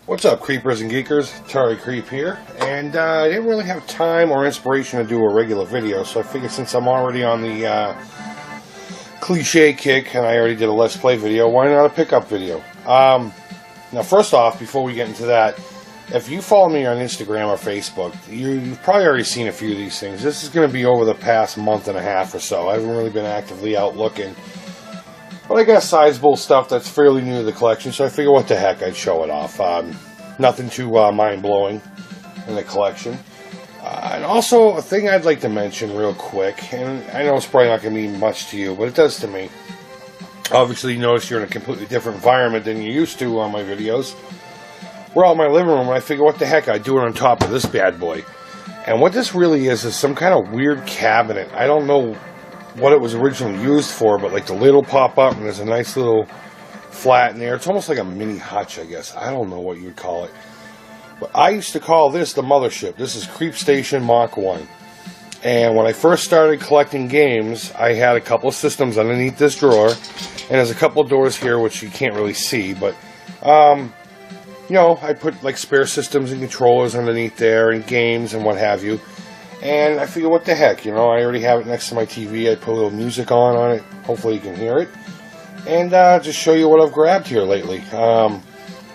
What's up, creepers and geekers? Atari Creep here, and I didn't really have time or inspiration to do a regular video, so I figured since I'm already on the cliche kick and I already did a Let's Play video, why not a pickup video? Now first off, before we get into that, if you follow me on Instagram or Facebook, you've probably already seen a few of these things. This is going to be over the past month and a half or so. I haven't really been actively out looking. But I got sizable stuff that's fairly new to the collection, so I figure what the heck, I'd show it off. Nothing too mind-blowing in the collection. And also, a thing I'd like to mention real quick, and I know it's probably not going to mean much to you, but it does to me. Obviously, you notice you're in a completely different environment than you used to on my videos. We're out in my living room, and I figure what the heck, I'd do it on top of this bad boy. And what this really is some kind of weird cabinet. I don't know what it was originally used for, but like the lid will pop up and there's a nice little flat in there. It's almost like a mini hutch, I guess. I don't know what you would call it, but I used to call this the mothership. This is Creep Station Mach 1, and when I first started collecting games, I had a couple of systems underneath this drawer, and there's a couple of doors here which you can't really see, but you know, I put like spare systems and controllers underneath there and games and what have you. And I figure, what the heck, you know, I already have it next to my TV. I put a little music on it. Hopefully you can hear it. And just show you what I've grabbed here lately.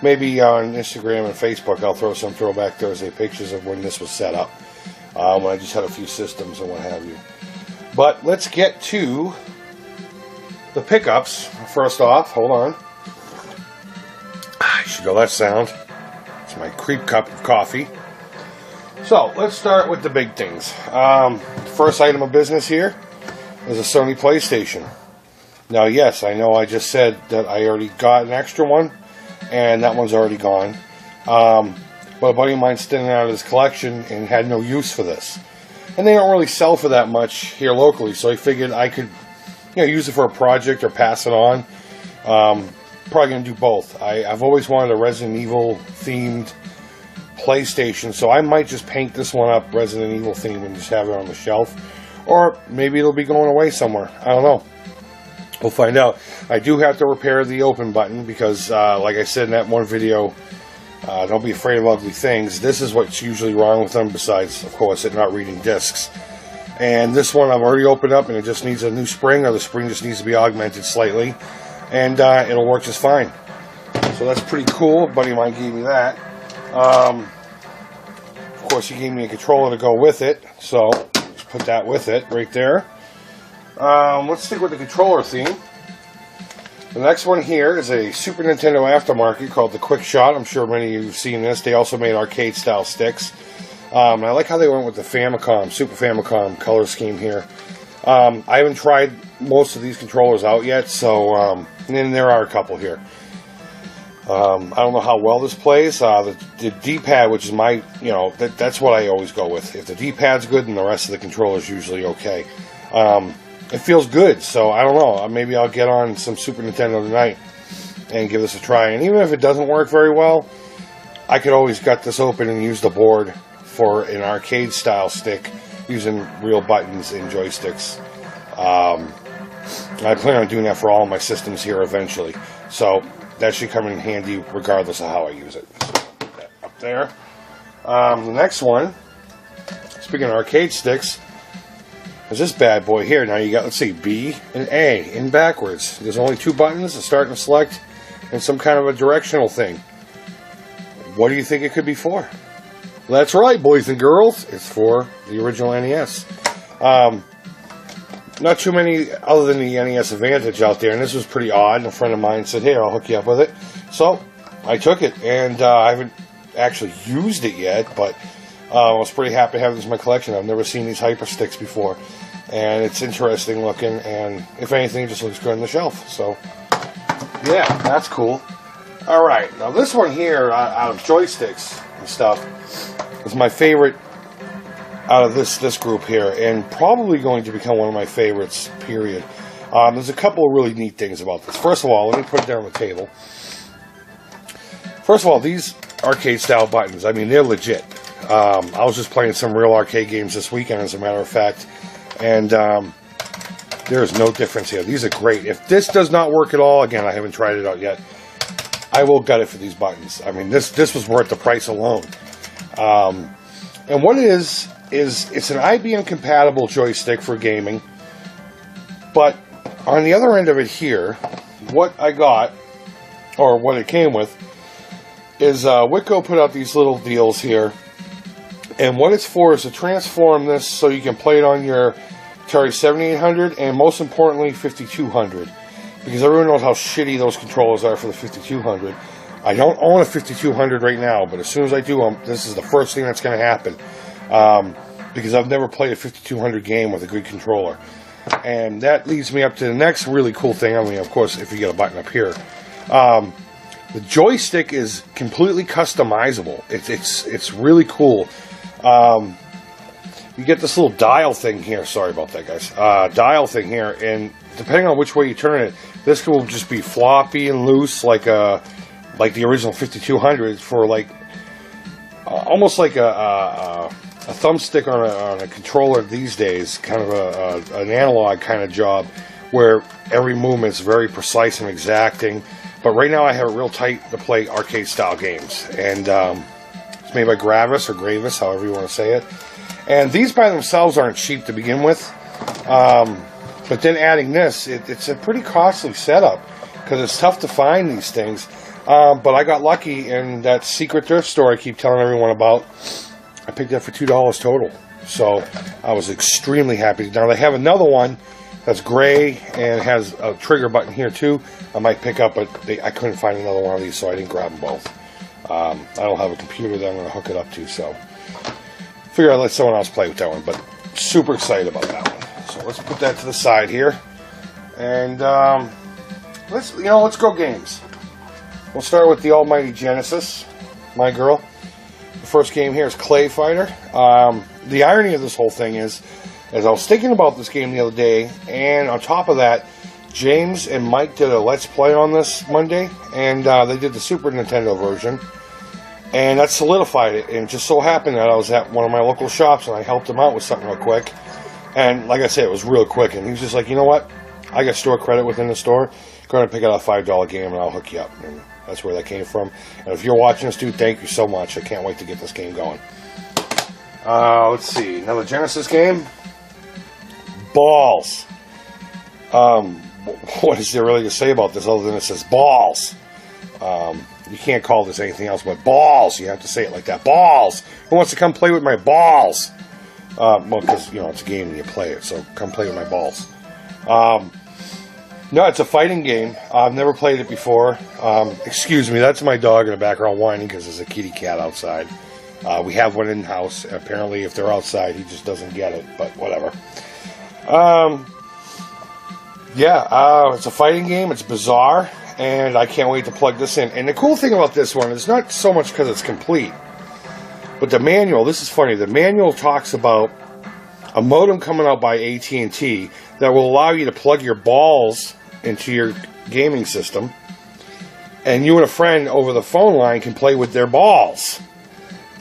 Maybe on Instagram and Facebook I'll throw some Throwback Thursday pictures of when this was set up. When I just had a few systems and what have you. But let's get to the pickups. First off, hold on. You should know that sound. It's my Creep cup of coffee. So, let's start with the big things. First item of business here is a Sony PlayStation. Now, yes, I know I just said that I already got an extra one, and that one's already gone. But a buddy of mine sitting out of his collection and had no use for this. And they don't really sell for that much here locally, so I figured I could, you know, use it for a project or pass it on. Probably going to do both. I've always wanted a Resident Evil themed PlayStation, so I might just paint this one up Resident Evil themed and just have it on the shelf, or maybe it'll be going away somewhere. I don't know. We'll find out. I do have to repair the open button because, like I said in that one video, don't be afraid of ugly things. This is what's usually wrong with them, besides, of course, it not reading discs. And this one I've already opened up, and it just needs a new spring, or the spring just needs to be augmented slightly, and it'll work just fine. So that's pretty cool. A buddy of mine gave me that. Of course, he gave me a controller to go with it, so just put that with it right there. Let's stick with the controller theme. The next one here is a Super Nintendo aftermarket called the Quick Shot. I'm sure many of you have seen this. They also made arcade-style sticks. I like how they went with the Famicom, Super Famicom color scheme here. I haven't tried most of these controllers out yet, so and there are a couple here. I don't know how well this plays. The D-pad, which is my, you know, that's what I always go with. If the D-pad's good, then the rest of the controller's usually okay. It feels good, so I don't know. Maybe I'll get on some Super Nintendo tonight and give this a try. And even if it doesn't work very well, I could always gut this open and use the board for an arcade-style stick using real buttons and joysticks. I plan on doing that for all of my systems here eventually. So that should come in handy regardless of how I use it. So put that up there. The next one, speaking of arcade sticks, is this bad boy here. Now you got, let's see, B and A in backwards. There's only two buttons, a start and a select, and some kind of a directional thing. What do you think it could be for? That's right, boys and girls. It's for the original NES. Not too many other than the NES Advantage out there, and this was pretty odd. And a friend of mine said, "Here, I'll hook you up with it." So I took it, and I haven't actually used it yet, but I was pretty happy to have this in my collection. I've never seen these hyper sticks before, and it's interesting looking. And if anything, it just looks good on the shelf. So yeah, that's cool. All right, now this one here, out of joysticks and stuff, is my favorite out of this group here, and probably going to become one of my favorites, period. There's a couple of really neat things about this. First of all, let me put it down on the table. First of all, these arcade-style buttons, I mean, they're legit. I was just playing some real arcade games this weekend, as a matter of fact, and there is no difference here. These are great. If this does not work at all, again, I haven't tried it out yet, I will gut it for these buttons. I mean, this was worth the price alone. And what it is it's an IBM compatible joystick for gaming. But on the other end of it here, what I got, or what it came with, is Witco put out these little deals here. And what it's for is to transform this so you can play it on your Atari 7800 and most importantly 5200. Because everyone knows how shitty those controllers are for the 5200. I don't own a 5200 right now, but as soon as I do, this is the first thing that's going to happen. Because I've never played a 5200 game with a good controller. And that leads me up to the next really cool thing. I mean, of course, if you get a button up here. The joystick is completely customizable. It's really cool. You get this little dial thing here. Sorry about that, guys. Dial thing here, and depending on which way you turn it, this will just be floppy and loose, like the original 5200 for almost like a thumbstick on a controller these days, kind of an analog kind of job, where every movement is very precise and exacting. But right now I have it real tight to play arcade-style games. And it's made by Gravis, or Gravis, however you want to say it. And these by themselves aren't cheap to begin with. But then adding this, it's a pretty costly setup, because it's tough to find these things. But I got lucky in that secret thrift store I keep telling everyone about. I picked it up for $2 total. So I was extremely happy. Now they have another one that's gray and has a trigger button here too. I might pick up, but I couldn't find another one of these, so I didn't grab them both. I don't have a computer that I'm going to hook it up to, so figure I'd let someone else play with that one. But super excited about that one. So let's put that to the side here, and let's go games. We'll start with the almighty Genesis, my girl. The first game here is Clay Fighter. The irony of this whole thing is, as I was thinking about this game the other day, and on top of that, James and Mike did a Let's Play on this Monday, and they did the Super Nintendo version, and that solidified it. And it just so happened that I was at one of my local shops, and I helped him out with something real quick. And like I said, it was real quick, and he was just like, you know what? I got store credit within the store. Go ahead and pick out a $5 game, and I'll hook you up. And that's where that came from. And if you're watching this, dude, thank you so much. I can't wait to get this game going. Let's see. Another Genesis game. Balls. What is there really to say about this other than it says balls? You can't call this anything else but balls. You have to say it like that. Balls. Who wants to come play with my balls? Well, because, it's a game and you play it, so come play with my balls. No, it's a fighting game. I've never played it before. Excuse me, that's my dog in the background whining because there's a kitty cat outside. We have one in-house. Apparently, if they're outside, he just doesn't get it, but whatever. It's a fighting game. It's bizarre, and I can't wait to plug this in. And the cool thing about this one is not so much because it's complete, but the manual. This is funny. The manual talks about a modem coming out by AT&T that will allow you to plug your balls into your gaming system, and you and a friend over the phone line can play with their balls.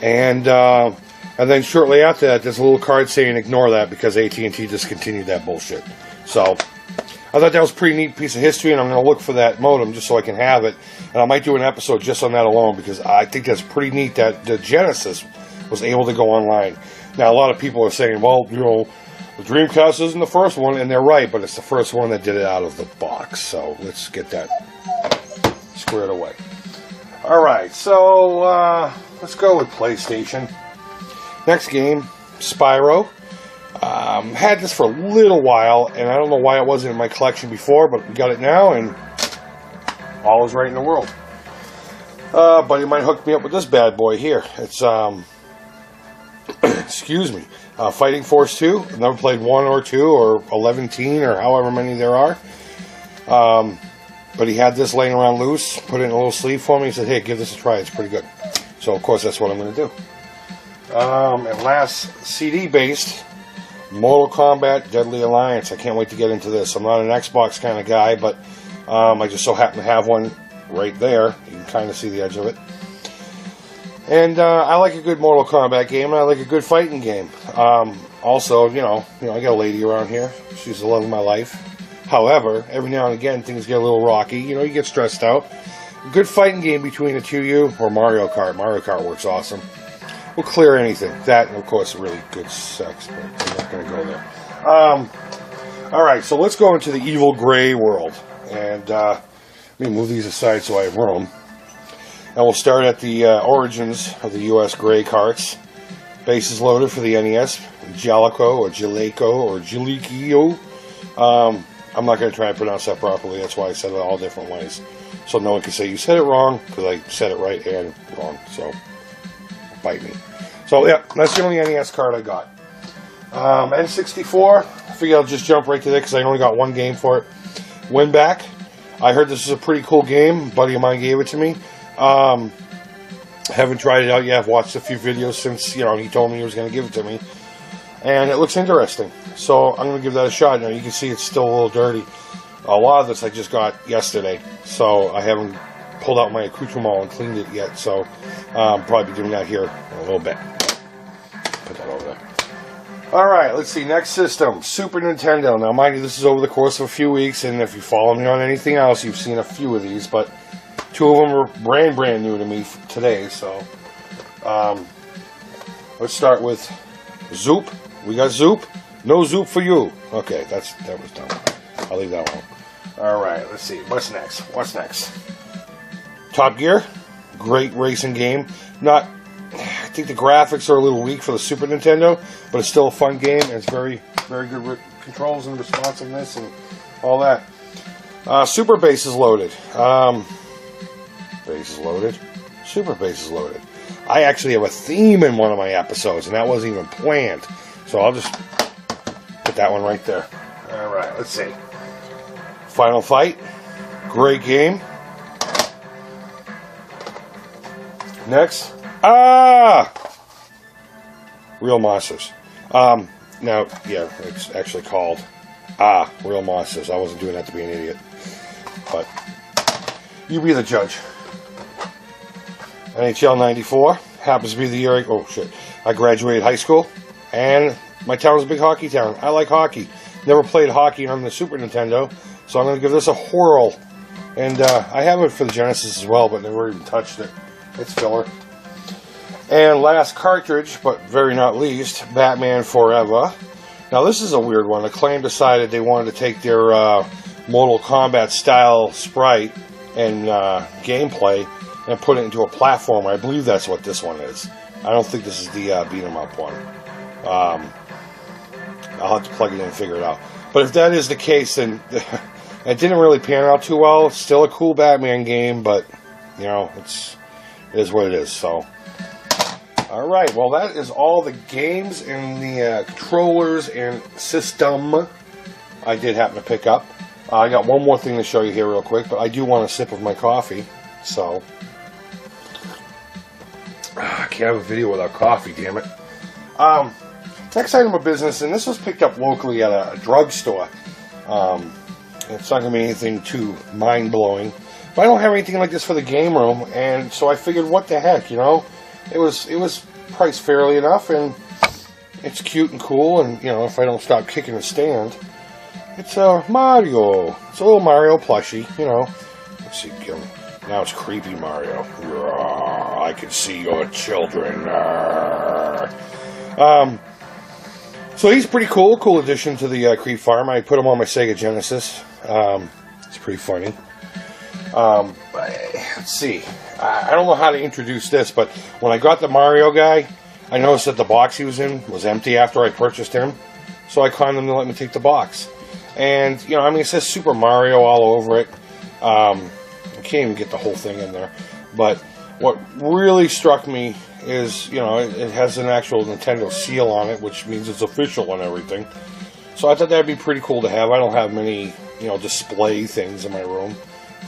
And then shortly after that, there's a little card saying ignore that because AT&T discontinued that bullshit. So I thought that was a pretty neat piece of history, and I'm going to look for that modem just so I can have it. And I might do an episode just on that alone because I think that's pretty neat that the Genesis was able to go online. Now, a lot of people are saying, well, the Dreamcast isn't the first one, and they're right, but it's the first one that did it out of the box. So let's get that squared away. All right, so let's go with PlayStation. Next game, Spyro. Had this for a little while, and I don't know why it wasn't in my collection before, but we got it now, and all is right in the world. Buddy might hook me up with this bad boy here. It's excuse me, Fighting Force 2. I've never played 1 or 2 or 11 or however many there are. But he had this laying around loose, put it in a little sleeve for me. He said, hey, give this a try. It's pretty good. So, of course, that's what I'm going to do. And last, CD-based, Mortal Kombat Deadly Alliance. I can't wait to get into this. I'm not an Xbox kind of guy, but I just so happen to have one right there. You can kind of see the edge of it. And I like a good Mortal Kombat game, and I like a good fighting game. Also, I got a lady around here. She's the love of my life. However, every now and again, things get a little rocky. You get stressed out. good fighting game between the two of you, or Mario Kart. Mario Kart works awesome. We'll clear anything. That, and of course, really good sex, but I'm not going to go there. Alright, so let's go into the evil gray world. And let me move these aside so I have room. And we'll start at the origins of the US gray carts. Bases loaded for the NES. Jaleco, or Jaleco, or Jalikio. I'm not going to try and pronounce that properly. That's why I said it all different ways. So no one can say you said it wrong, because I said it right and wrong. So, bite me. So, yeah, that's the only NES card I got. N64, I figure I'll just jump right to that, because I only got one game for it. Win Back. I heard this is a pretty cool game. A buddy of mine gave it to me. Haven't tried it out yet. I've watched a few videos since, you know, he told me he was going to give it to me. And it looks interesting. So I'm going to give that a shot. Now you can see it's still a little dirty. A lot of this I just got yesterday. So I haven't pulled out my accoutrement and cleaned it yet. So I'll probably be doing that here in a little bit. Put that over there. Alright, let's see. Next system. Super Nintendo. Now mind you, this is over the course of a few weeks. And if you follow me on anything else, you've seen a few of these. But two of them are brand new to me today. So let's start with Zoop. We got Zoop. No Zoop for you. Okay, that was done. I'll leave that one. Alright, let's see. What's next? Top Gear. Great racing game. I think the graphics are a little weak for the Super Nintendo, but it's still a fun game, and it's very, very good controls and responsiveness and all that. Super Bases Loaded. Bases Loaded. Super Bases Loaded. I actually have a theme in one of my episodes, and that wasn't even planned. So I'll just put that one right there. Alright, let's see. Final Fight. Great game. Next. Real Monsters. Now, yeah, it's actually called Real Monsters. I wasn't doing that to be an idiot. But you be the judge. NHL 94. Happens to be the year I graduated high school. And my town is a big hockey town. I like hockey. Never played hockey on the Super Nintendo. So I'm going to give this a whirl. And I have it for the Genesis as well, but never even touched it. It's filler. And last cartridge, but very not least, Batman Forever. Now this is a weird one. Acclaim decided they wanted to take their Mortal Kombat style sprite and gameplay and put it into a platformer. I believe that's what this one is. I don't think this is the beat 'em up one. I'll have to plug it in and figure it out. But if that is the case, then it didn't really pan out too well. It's still a cool Batman game, but you know, it is what it is. So, all right. Well, that is all the games and the controllers and system I did happen to pick up. I got one more thing to show you here real quick, but I do want a sip of my coffee. So, I can't have a video without coffee, damn it. Next item of business, and this was picked up locally at a drugstore. It's not going to be anything too mind-blowing. But I don't have anything like this for the game room, and so I figured, what the heck, you know? It was priced fairly enough, and it's cute and cool, and, you know, if I don't stop kicking the stand. It's Mario. It's a little Mario plushie, you know. Let's see, now it's creepy Mario. I can see your children. So he's pretty cool. Cool addition to the Creep farm. I put him on my Sega Genesis. It's pretty funny. Let's see. I don't know how to introduce this, but when I got the Mario guy, I noticed that the box he was in was empty after I purchased him. So I conned them to let me take the box. And, you know, I mean, it says Super Mario all over it. I can't even get the whole thing in there. But what really struck me is, you know, it has an actual Nintendo seal on it, which means it's official and everything. So I thought that'd be pretty cool to have. I don't have many, you know, display things in my room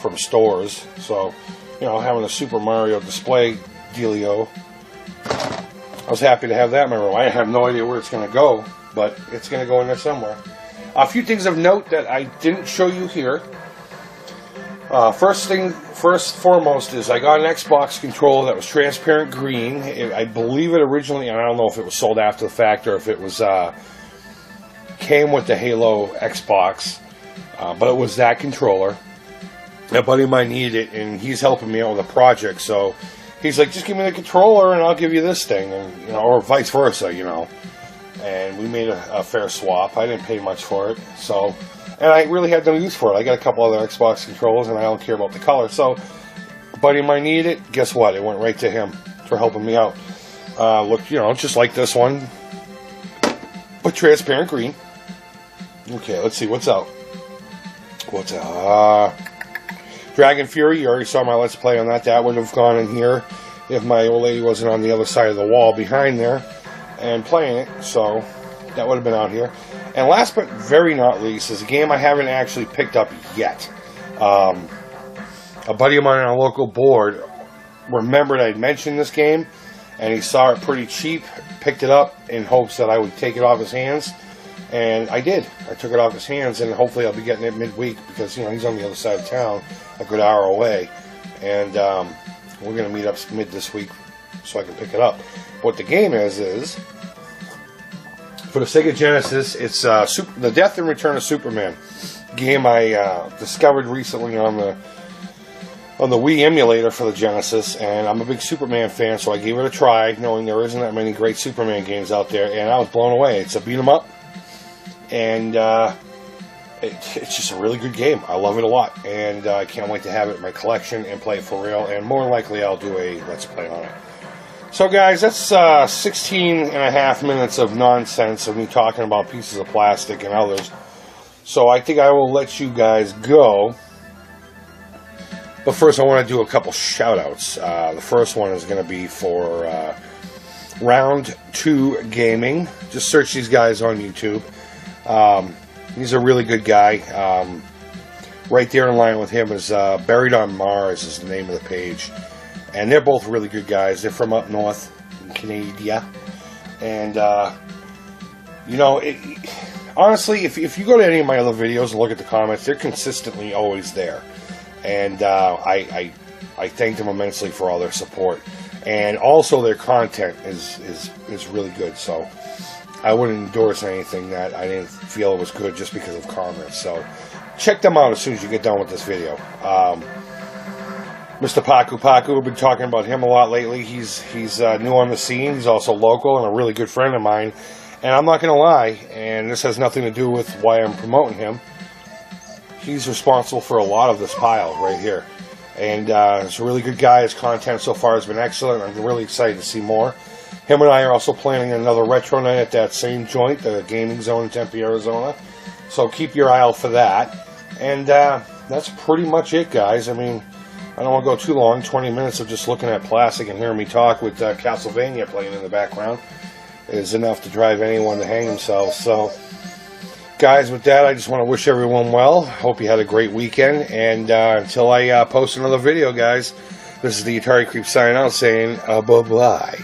from stores. So, you know, having a Super Mario display dealio, I was happy to have that in my room. I have no idea where it's going to go, but it's going to go in there somewhere. A few things of note that I didn't show you here. First foremost is I got an Xbox controller that was transparent green. I believe it originally, and I don't know if it was sold after the fact or if it was came with the Halo Xbox, but it was that controller. a buddy of mine needed it, and he's helping me out with a project, so he's like, just give me the controller and I'll give you this thing, and you know, or vice versa, you know. And we made a fair swap. I didn't pay much for it, so, and I really had no use for it. I got a couple other Xbox controllers, and I don't care about the color. So, a buddy of mine needed it. Guess what? It went right to him for helping me out. Look, you know, just like this one, but transparent green. Okay, let's see what's out. What's out? Dragon Fury. You already saw my Let's Play on that. That would have gone in here if my old lady wasn't on the other side of the wall behind there and playing it, so that would have been out here. And last but very not least is a game I haven't actually picked up yet. A buddy of mine on a local board remembered I'd mentioned this game, and he saw it pretty cheap, picked it up in hopes that I would take it off his hands, and I did. I took it off his hands, and hopefully I'll be getting it midweek, because, you know, he's on the other side of town, a good hour away, and we're going to meet up mid this week so I can pick it up. What the game is for the Sega Genesis, it's The Death and Return of Superman game I discovered recently on the Wii emulator for the Genesis, and I'm a big Superman fan, so I gave it a try, knowing there isn't that many great Superman games out there, and I was blown away. It's a beat 'em up, and it's just a really good game. I love it a lot, and I can't wait to have it in my collection and play it for real, and more likely I'll do a Let's Play on it. So guys, that's 16 and a half minutes of nonsense of me talking about pieces of plastic and others. So I think I will let you guys go. But first I want to do a couple shout-outs. The first one is going to be for Round 2 Gaming. Just search these guys on YouTube. He's a really good guy. Right there in line with him is Buried on Mars is the name of the page. And they're both really good guys. They're from up north in Canada. And, you know, honestly, if you go to any of my other videos and look at the comments, they're consistently always there. And I thank them immensely for all their support. And also their content is really good. So I wouldn't endorse anything that I didn't feel it was good just because of comments. So check them out as soon as you get done with this video. Mr. Paku, we've been talking about him a lot lately. He's new on the scene. He's also local and a really good friend of mine. And I'm not going to lie, and this has nothing to do with why I'm promoting him. He's responsible for a lot of this pile right here. And he's a really good guy. His content so far has been excellent. I'm really excited to see more. Him and I are also planning another retro night at that same joint, the Gaming Zone in Tempe, Arizona. So keep your eye out for that. And that's pretty much it, guys. I mean, I don't want to go too long. 20 minutes of just looking at plastic and hearing me talk with Castlevania playing in the background is enough to drive anyone to hang themselves. So, guys, with that, I just want to wish everyone well. Hope you had a great weekend. And until I post another video, guys, this is the Atari Creep signing out saying bye-bye.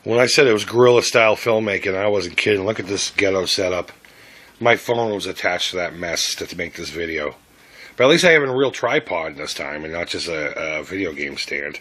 When I said it was guerrilla-style filmmaking, I wasn't kidding. Look at this ghetto setup. My phone was attached to that mess to make this video. But at least I have a real tripod this time and not just a video game stand.